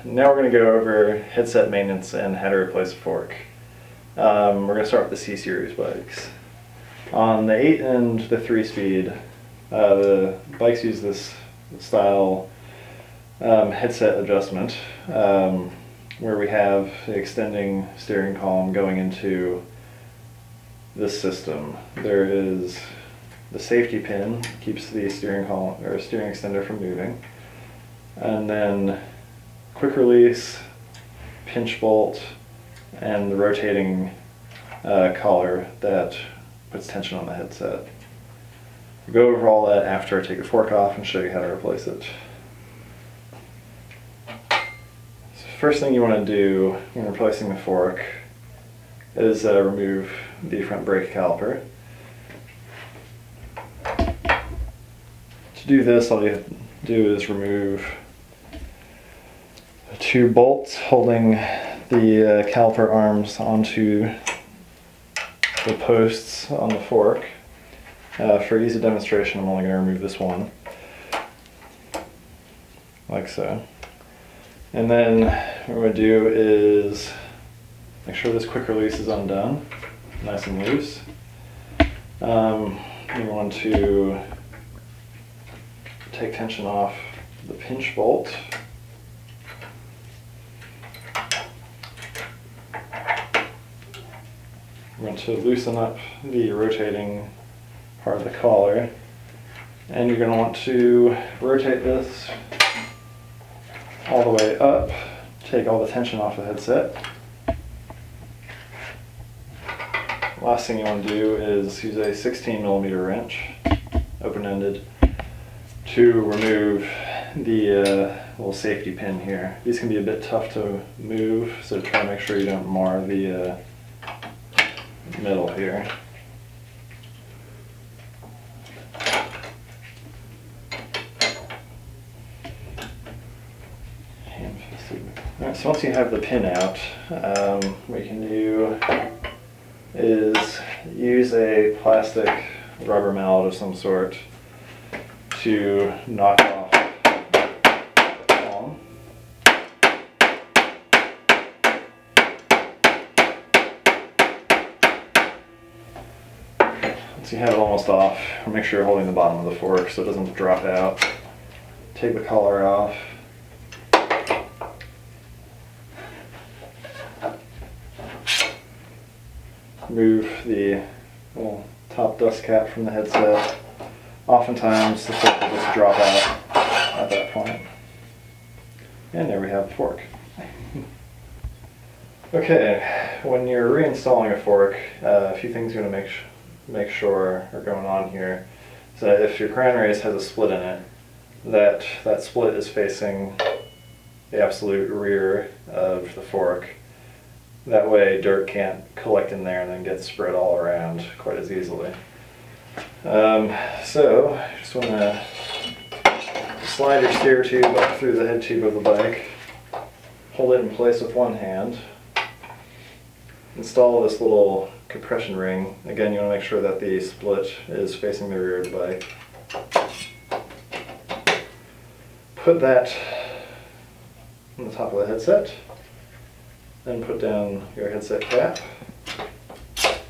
now we're going to go over headset maintenance and how to replace a fork. We're going to start with the C-Series bikes. On the 8 and the 3-speed, the bikes use this style headset adjustment where we have the extending steering column going into this system. There is the safety pin, keeps the steering column or steering extender from moving, and then quick release, pinch bolt, and the rotating collar that puts tension on the headset. We'll go over all that after I take the fork off and show you how to replace it. So first thing you want to do when replacing the fork is remove the front brake caliper. To do this, all you have to do is remove the 2 bolts holding the caliper arms onto the posts on the fork. For easy demonstration, I'm only going to remove this one, like so. And then what we're going to do is make sure this quick release is undone, nice and loose. You want to take tension off the pinch bolt. We're going to loosen up the rotating part of the collar, and you're going to want to rotate this all the way up, take all the tension off the headset. Last thing you want to do is use a 16mm wrench, open-ended, to remove the little safety pin here. These can be a bit tough to move, so try to make sure you don't mar the middle here. Alright, so once you have the pin out, what you can do is use a plastic rubber mallet of some sort to knock off the column. Once you have it almost off, make sure you're holding the bottom of the fork so it doesn't drop out. Take the collar off. Remove the little top dust cap from the headset. Oftentimes the fork will just drop out at that point. And there we have the fork. Okay, when you're reinstalling a fork, a few things you're going to make sure are going on here. So if your crown race has a split in it, that split is facing the absolute rear of the fork. That way dirt can't collect in there and then get spread all around quite as easily. So, just want to slide your steer tube up through the head tube of the bike, hold it in place with one hand, install this little compression ring. Again, you want to make sure that the split is facing the rear of the bike. Put that on the top of the headset. Then put down your headset cap. At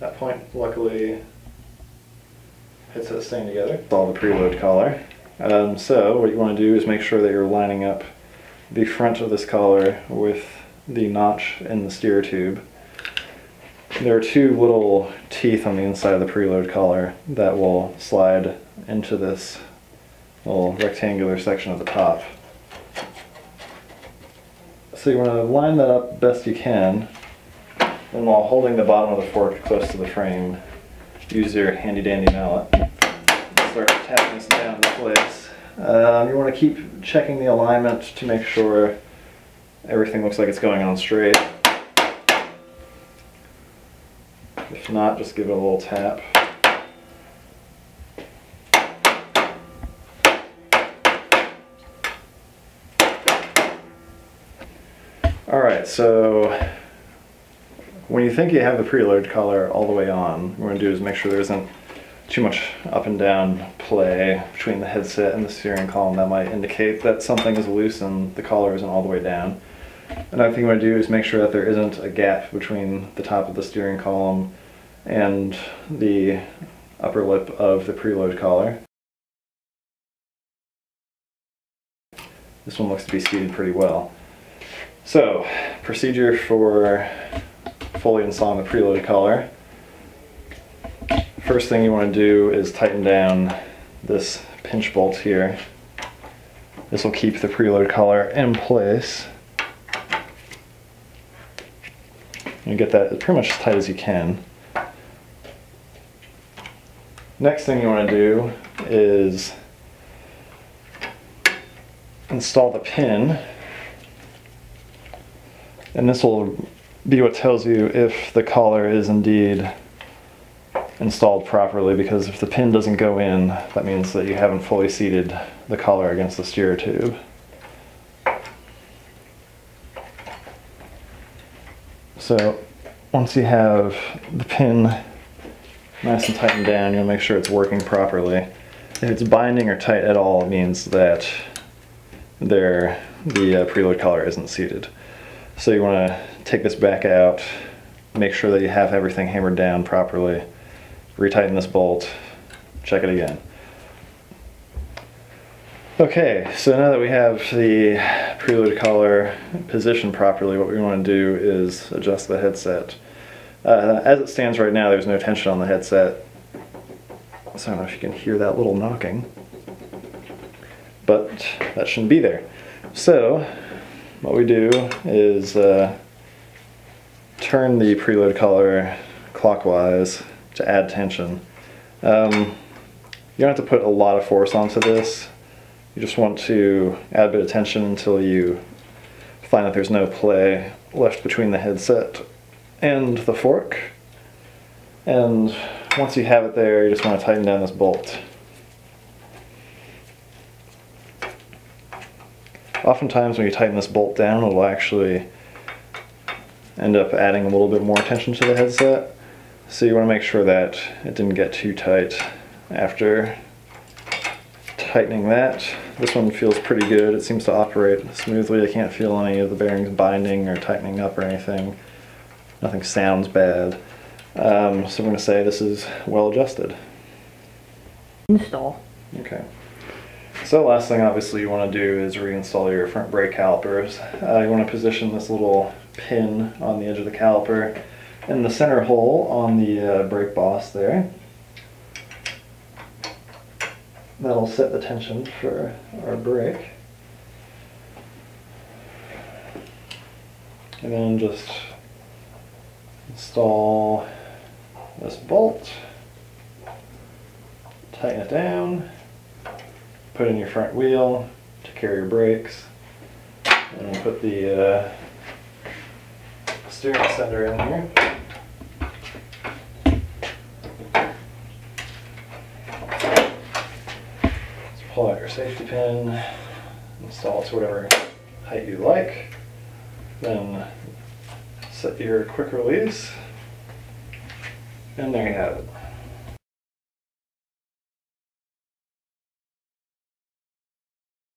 that point, luckily, headset's staying together. Install the preload collar. So what you want to do is make sure that you're lining up the front of this collar with the notch in the steer tube. There are 2 little teeth on the inside of the preload collar that will slide into this little rectangular section at the top. So you want to line that up best you can, and while holding the bottom of the fork close to the frame, use your handy dandy mallet. Start tapping this down into place. You want to keep checking the alignment to make sure everything looks like it's going on straight. If not, just give it a little tap. Alright, so when you think you have the preload collar all the way on, what we're going to do is make sure there isn't too much up and down play between the headset and the steering column, that might indicate that something is loose and the collar isn't all the way down. Another thing you want to do is make sure that there isn't a gap between the top of the steering column and the upper lip of the preload collar. This one looks to be seated pretty well. So, procedure for fully installing the preload collar. First thing you want to do is tighten down this pinch bolt here. This will keep the preload collar in place. You get that pretty much as tight as you can. Next thing you want to do is install the pin, and this will be what tells you if the collar is indeed installed properly, because if the pin doesn't go in, that means that you haven't fully seated the collar against the steer tube. So once you have the pin nice and tightened down, you'll make sure it's working properly. If it's binding or tight at all, it means that the preload collar isn't seated. So you want to take this back out, make sure that you have everything hammered down properly, retighten this bolt, check it again. Okay, so now that we have the preload collar positioned properly, what we want to do is adjust the headset. As it stands right now, there's no tension on the headset, so I don't know if you can hear that little knocking, but that shouldn't be there. So what we do is turn the preload collar clockwise to add tension. You don't have to put a lot of force onto this. You just want to add a bit of tension until you find that there's no play left between the headset and the fork. And once you have it there, you just want to tighten down this bolt. Oftentimes when you tighten this bolt down, it'll actually end up adding a little bit more tension to the headset. So you want to make sure that it didn't get too tight after tightening that. This one feels pretty good. It seems to operate smoothly. I can't feel any of the bearings binding or tightening up or anything. Nothing sounds bad. So I'm going to say this is well adjusted. Install. Okay. So last thing obviously you want to do is reinstall your front brake calipers. You want to position this little pin on the edge of the caliper in the center hole on the brake boss there. That'll set the tension for our brake. And then just install this bolt, tighten it down, put in your front wheel to carry your brakes, and put the steering center in here. Pull out your safety pin, install it to whatever height you like, then set your quick release, and there you have it.